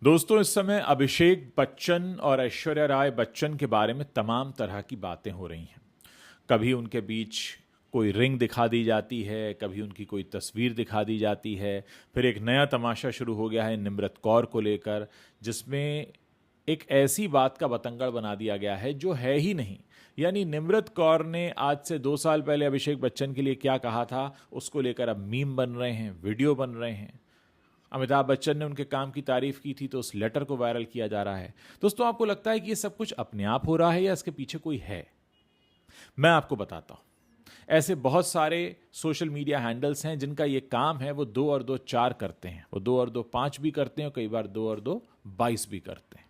दोस्तों, इस समय अभिषेक बच्चन और ऐश्वर्या राय बच्चन के बारे में तमाम तरह की बातें हो रही हैं। कभी उनके बीच कोई रिंग दिखा दी जाती है, कभी उनकी कोई तस्वीर दिखा दी जाती है। फिर एक नया तमाशा शुरू हो गया है निम्रत कौर को लेकर, जिसमें एक ऐसी बात का बतंगड़ बना दिया गया है जो है ही नहीं। यानी निम्रत कौर ने आज से 2 साल पहले अभिषेक बच्चन के लिए क्या कहा था, उसको लेकर अब मीम बन रहे हैं, वीडियो बन रहे हैं। अमिताभ बच्चन ने उनके काम की तारीफ की थी तो उस लेटर को वायरल किया जा रहा है। दोस्तों, आपको लगता है कि ये सब कुछ अपने आप हो रहा है या इसके पीछे कोई है? मैं आपको बताता हूं। ऐसे बहुत सारे सोशल मीडिया हैंडल्स हैं जिनका ये काम है, वो 2 और 2 4 करते हैं, वो 2 और 2 5 भी करते हैं और कई बार 2 और 2 22 भी करते हैं।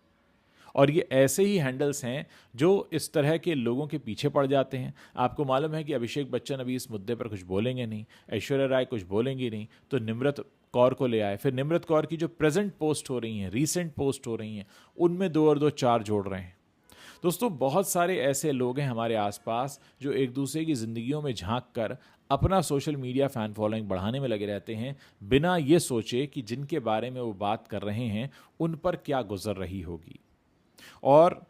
और ये ऐसे ही हैंडल्स हैं जो इस तरह के लोगों के पीछे पड़ जाते हैं। आपको मालूम है कि अभिषेक बच्चन अभी इस मुद्दे पर कुछ बोलेंगे नहीं, ऐश्वर्या राय कुछ बोलेंगी नहीं, तो निम्रत कौर को ले आए। फिर निम्रत कौर की जो प्रेजेंट पोस्ट हो रही हैं, रीसेंट पोस्ट हो रही हैं, उनमें 2 और 2 4 जोड़ रहे हैं। दोस्तों, बहुत सारे ऐसे लोग हैं हमारे आसपास जो एक दूसरे की ज़िंदगियों में झांक कर अपना सोशल मीडिया फ़ैन फॉलोइंग बढ़ाने में लगे रहते हैं, बिना ये सोचे कि जिनके बारे में वो बात कर रहे हैं उन पर क्या गुजर रही होगी। और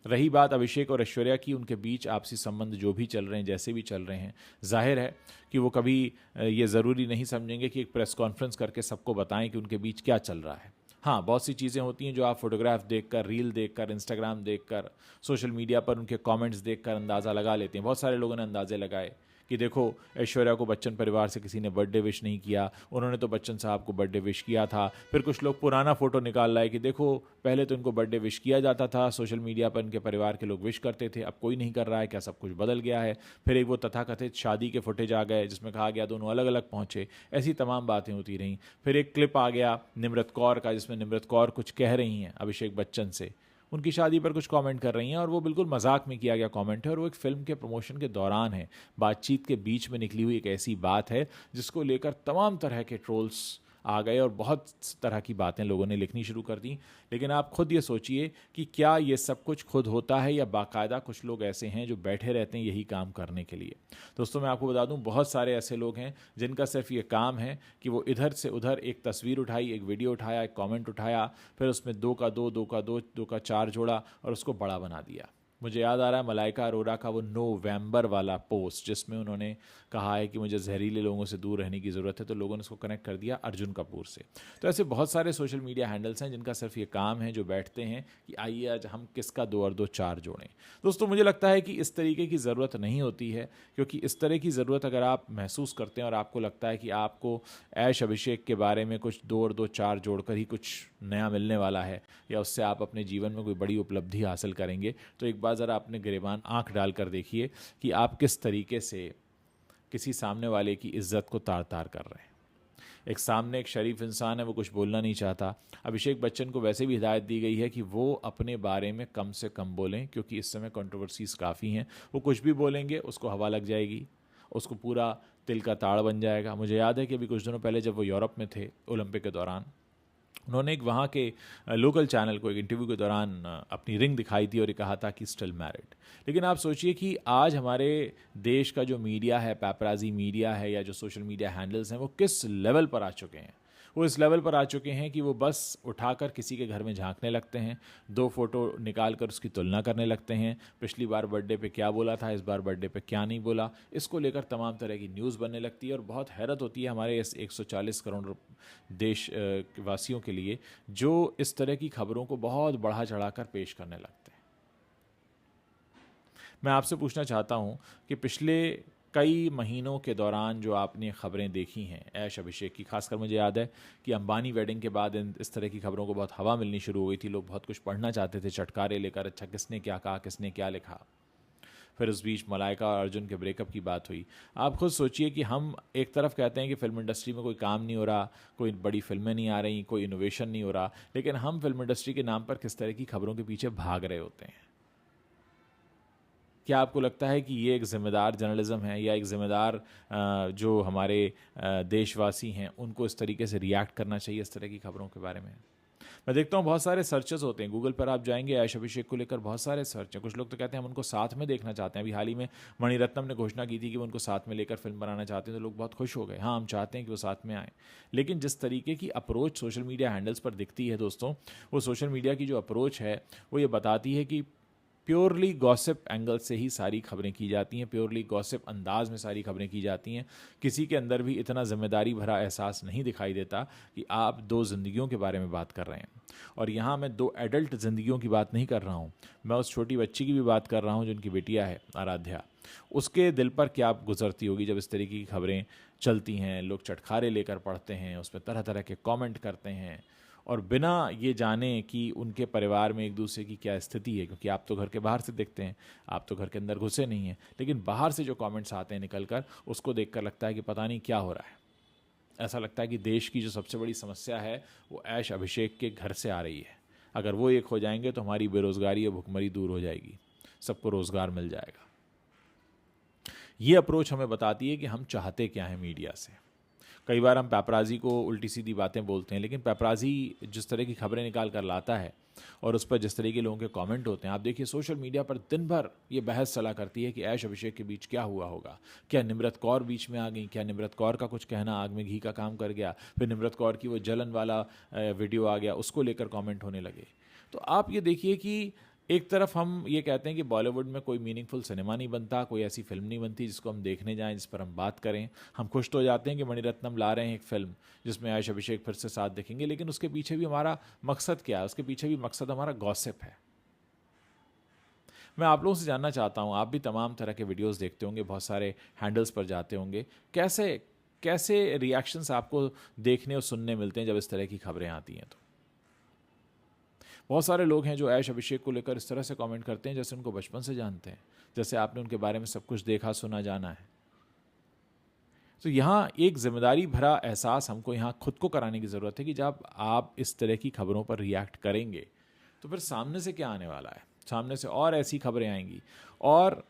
रही बात अभिषेक और ऐश्वर्या की, उनके बीच आपसी संबंध जो भी चल रहे हैं, जैसे भी चल रहे हैं, जाहिर है कि वो कभी ये ज़रूरी नहीं समझेंगे कि एक प्रेस कॉन्फ्रेंस करके सबको बताएं कि उनके बीच क्या चल रहा है। हाँ, बहुत सी चीज़ें होती हैं जो आप फोटोग्राफ देखकर, रील देखकर, इंस्टाग्राम देखकर, सोशल मीडिया पर उनके कमेंट्स देखकर अंदाज़ा लगा लेते हैं। बहुत सारे लोगों ने अंदाजे लगाए कि देखो, ऐश्वर्या को बच्चन परिवार से किसी ने बर्थडे विश नहीं किया, उन्होंने तो बच्चन साहब को बर्थडे विश किया था। फिर कुछ लोग पुराना फोटो निकाल लाए कि देखो, पहले तो इनको बर्थडे विश किया जाता था, सोशल मीडिया पर इनके परिवार के लोग विश करते थे, अब कोई नहीं कर रहा है, क्या सब कुछ बदल गया है। फिर एक वो तथाकथित शादी के फुटेज आ गए जिसमें कहा गया दोनों अलग अलग पहुंचे। ऐसी तमाम बातें होती रहीं। फिर एक क्लिप आ गया निम्रत कौर का जिसमें निम्रत कौर कुछ कह रही हैं अभिषेक बच्चन से, उनकी शादी पर कुछ कमेंट कर रही हैं, और वो बिल्कुल मजाक में किया गया कमेंट है, और वो एक फिल्म के प्रमोशन के दौरान है, बातचीत के बीच में निकली हुई एक ऐसी बात है जिसको लेकर तमाम तरह के ट्रोल्स आ गए और बहुत तरह की बातें लोगों ने लिखनी शुरू कर दी। लेकिन आप खुद ये सोचिए कि क्या ये सब कुछ खुद होता है या बाकायदा कुछ लोग ऐसे हैं जो बैठे रहते हैं यही काम करने के लिए। दोस्तों, मैं आपको बता दूं, बहुत सारे ऐसे लोग हैं जिनका सिर्फ ये काम है कि वो इधर से उधर एक तस्वीर उठाई, एक वीडियो उठाया, एक कमेंट उठाया, फिर उसमें 2 का 2, 2 का 2, 2 का 4 जोड़ा और उसको बड़ा बना दिया। मुझे याद आ रहा है मलाइका अरोरा का वो नवंबर वाला पोस्ट जिसमें उन्होंने कहा है कि मुझे जहरीले लोगों से दूर रहने की ज़रूरत है, तो लोगों ने उसको कनेक्ट कर दिया अर्जुन कपूर से। तो ऐसे बहुत सारे सोशल मीडिया हैंडल्स हैं जिनका सिर्फ ये काम है, जो बैठते हैं कि आइए आज हम किसका 2 और 2 4 जोड़ें। दोस्तों, मुझे लगता है कि इस तरीके की ज़रूरत नहीं होती है, क्योंकि इस तरह की ज़रूरत अगर आप महसूस करते हैं और आपको लगता है कि आपको ऐश अभिषेक के बारे में कुछ 2 और 2 4 जोड़कर ही कुछ नया मिलने वाला है, या उससे आप अपने जीवन में कोई बड़ी उपलब्धि हासिल करेंगे, तो एक बार ज़रा अपने गिरेबान आंख डालकर देखिए कि आप किस तरीके से किसी सामने वाले की इज्जत को तार तार कर रहे हैं। एक सामने एक शरीफ इंसान है, वो कुछ बोलना नहीं चाहता। अभिषेक बच्चन को वैसे भी हिदायत दी गई है कि वो अपने बारे में कम से कम बोलें, क्योंकि इस समय कंट्रोवर्सीज काफ़ी हैं। वो कुछ भी बोलेंगे उसको हवा लग जाएगी, उसको पूरा तिल का ताड़ बन जाएगा। मुझे याद है कि अभी कुछ दिनों पहले जब वो यूरोप में थे ओलंपिक के दौरान, उन्होंने एक वहाँ के लोकल चैनल को एक इंटरव्यू के दौरान अपनी रिंग दिखाई थी और ये कहा था कि स्टिल मैरिड। लेकिन आप सोचिए कि आज हमारे देश का जो मीडिया है, पैपराजी मीडिया है, या जो सोशल मीडिया हैंडल्स हैं, वो किस लेवल पर आ चुके हैं। वो इस लेवल पर आ चुके हैं कि वो बस उठाकर किसी के घर में झांकने लगते हैं, 2 फोटो निकाल कर उसकी तुलना करने लगते हैं, पिछली बार बर्थडे पे क्या बोला था, इस बार बर्थडे पे क्या नहीं बोला, इसको लेकर तमाम तरह की न्यूज़ बनने लगती है। और बहुत हैरत होती है हमारे इस 140 करोड़ देश वासियों के लिए, जो इस तरह की खबरों को बहुत बढ़ा चढ़ाकर पेश करने लगते हैं। मैं आपसे पूछना चाहता हूं कि पिछले कई महीनों के दौरान जो आपने खबरें देखी हैं ऐश अभिषेक की, खासकर मुझे याद है कि अंबानी वेडिंग के बाद इस तरह की खबरों को बहुत हवा मिलनी शुरू हो गई थी। लोग बहुत कुछ पढ़ना चाहते थे, चटकारे लेकर, अच्छा किसने क्या कहा, किसने क्या लिखा। फिर उस बीच मलाइका और अर्जुन के ब्रेकअप की बात हुई। आप खुद सोचिए कि हम एक तरफ कहते हैं कि फिल्म इंडस्ट्री में कोई काम नहीं हो रहा, कोई बड़ी फिल्में नहीं आ रही, कोई इनोवेशन नहीं हो रहा, लेकिन हम फिल्म इंडस्ट्री के नाम पर किस तरह की खबरों के पीछे भाग रहे होते हैं। क्या आपको लगता है कि ये एक ज़िम्मेदार जर्नलिज्म है, या एक ज़िम्मेदार जो हमारे देशवासी हैं उनको इस तरीके से रिएक्ट करना चाहिए इस तरह की खबरों के बारे में? मैं देखता हूँ बहुत सारे सर्चेस होते हैं गूगल पर, आप जाएंगे ऐश अभिषेक को लेकर बहुत सारे सर्च हैं। कुछ लोग तो कहते हैं हम उनको साथ में देखना चाहते हैं। अभी हाल ही में मणिरत्नम ने घोषणा की थी कि वो उनको साथ में लेकर फिल्म बनाना चाहते हैं, तो लोग बहुत खुश हो गए। हाँ, हम चाहते हैं कि वो साथ में आए, लेकिन जिस तरीके की अप्रोच सोशल मीडिया हैंडल्स पर दिखती है दोस्तों, वो सोशल मीडिया की जो अप्रोच है वो ये बताती है कि प्योरली गॉसिप एंगल से ही सारी खबरें की जाती हैं, प्योरली गॉसिप अंदाज में सारी खबरें की जाती हैं। किसी के अंदर भी इतना जिम्मेदारी भरा एहसास नहीं दिखाई देता कि आप दो ज़िंदगियों के बारे में बात कर रहे हैं। और यहाँ मैं दो एडल्ट ज़िंदगियों की बात नहीं कर रहा हूँ, मैं उस छोटी बच्ची की भी बात कर रहा हूँ जिनकी बेटियाँ है आराध्या। उसके दिल पर क्या गुजरती होगी जब इस तरीके की खबरें चलती हैं, लोग चटखारे लेकर पढ़ते हैं, उस पर तरह तरह के कॉमेंट करते हैं, और बिना ये जाने कि उनके परिवार में एक दूसरे की क्या स्थिति है। क्योंकि आप तो घर के बाहर से देखते हैं, आप तो घर के अंदर घुसे नहीं हैं, लेकिन बाहर से जो कमेंट्स आते हैं निकल कर, उसको देखकर लगता है कि पता नहीं क्या हो रहा है। ऐसा लगता है कि देश की जो सबसे बड़ी समस्या है वो ऐश अभिषेक के घर से आ रही है। अगर वो एक हो जाएंगे तो हमारी बेरोज़गारी और भुखमरी दूर हो जाएगी, सबको रोज़गार मिल जाएगा। ये अप्रोच हमें बताती है कि हम चाहते क्या हैं मीडिया से। कई बार हम पेपराजी को उल्टी सीधी बातें बोलते हैं, लेकिन पेपराजी जिस तरह की खबरें निकाल कर लाता है और उस पर जिस तरह के लोगों के कमेंट होते हैं, आप देखिए सोशल मीडिया पर दिन भर ये बहस चला करती है कि ऐश अभिषेक के बीच क्या हुआ होगा, क्या निम्रत कौर बीच में आ गई, क्या निम्रत कौर का कुछ कहना आग में घी का काम कर गया, फिर निम्रत कौर की वो जलन वाला वीडियो आ गया, उसको लेकर कॉमेंट होने लगे। तो आप ये देखिए कि एक तरफ हम ये कहते हैं कि बॉलीवुड में कोई मीनिंगफुल सिनेमा नहीं बनता, कोई ऐसी फिल्म नहीं बनती जिसको हम देखने जाएं, जिस पर हम बात करें। हम खुश तो हो जाते हैं कि मणिरत्नम ला रहे हैं एक फिल्म जिसमें ऐश अभिषेक फिर से साथ देखेंगे, लेकिन उसके पीछे भी हमारा मकसद क्या है? उसके पीछे भी मकसद हमारा गॉसिप है। मैं आप लोगों से जानना चाहता हूँ, आप भी तमाम तरह के वीडियोज़ देखते होंगे, बहुत सारे हैंडल्स पर जाते होंगे, कैसे कैसे रिएक्शंस आपको देखने और सुनने मिलते हैं जब इस तरह की खबरें आती हैं? तो बहुत सारे लोग हैं जो ऐश अभिषेक को लेकर इस तरह से कमेंट करते हैं जैसे उनको बचपन से जानते हैं, जैसे आपने उनके बारे में सब कुछ देखा सुना जाना है। तो यहाँ एक जिम्मेदारी भरा एहसास हमको यहाँ खुद को कराने की ज़रूरत है कि जब आप इस तरह की खबरों पर रिएक्ट करेंगे तो फिर सामने से क्या आने वाला है? सामने से और ऐसी खबरें आएंगी, और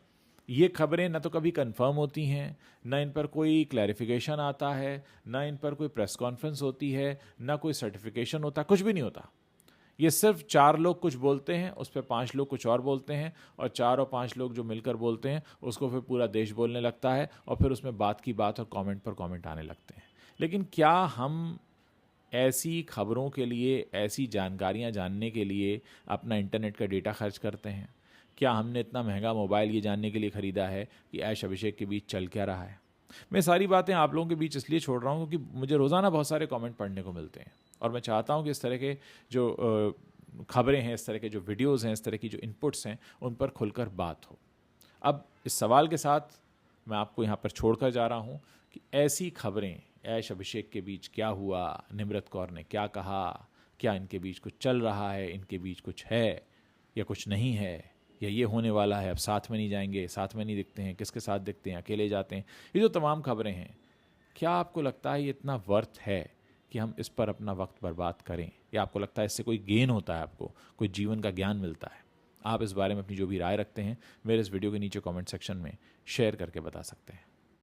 ये खबरें न तो कभी कंफर्म होती हैं, न इन पर कोई क्लैरिफिकेशन आता है, न इन पर कोई प्रेस कॉन्फ्रेंस होती है, न कोई सर्टिफिकेशन होता, कुछ भी नहीं होता। ये सिर्फ 4 लोग कुछ बोलते हैं, उस पर 5 लोग कुछ और बोलते हैं, और 4 और 5 लोग जो मिलकर बोलते हैं उसको फिर पूरा देश बोलने लगता है, और फिर उसमें बात की बात और कमेंट पर कमेंट आने लगते हैं। लेकिन क्या हम ऐसी खबरों के लिए, ऐसी जानकारियां जानने के लिए अपना इंटरनेट का डेटा खर्च करते हैं? क्या हमने इतना महंगा मोबाइल ये जानने के लिए ख़रीदा है कि ऐश अभिषेक के बीच चल क्या रहा है? मैं सारी बातें आप लोगों के बीच इसलिए छोड़ रहा हूँ क्योंकि मुझे रोज़ाना बहुत सारे कमेंट पढ़ने को मिलते हैं, और मैं चाहता हूँ कि इस तरह के जो खबरें हैं, इस तरह के जो वीडियोज़ हैं, इस तरह की जो इनपुट्स हैं, उन पर खुलकर बात हो। अब इस सवाल के साथ मैं आपको यहाँ पर छोड़कर जा रहा हूँ कि ऐसी खबरें, ऐश अभिषेक के बीच क्या हुआ, निम्रत कौर ने क्या कहा, क्या इनके बीच कुछ चल रहा है, इनके बीच कुछ है या कुछ नहीं है, या ये होने वाला है, अब साथ में नहीं जाएंगे, साथ में नहीं दिखते हैं, किसके साथ दिखते हैं, अकेले जाते हैं, ये जो तमाम खबरें हैं, क्या आपको लगता है ये इतना वर्थ है कि हम इस पर अपना वक्त बर्बाद करें? या आपको लगता है इससे कोई गेन होता है, आपको कोई जीवन का ज्ञान मिलता है? आप इस बारे में अपनी जो भी राय रखते हैं मेरे इस वीडियो के नीचे कमेंट सेक्शन में शेयर करके बता सकते हैं।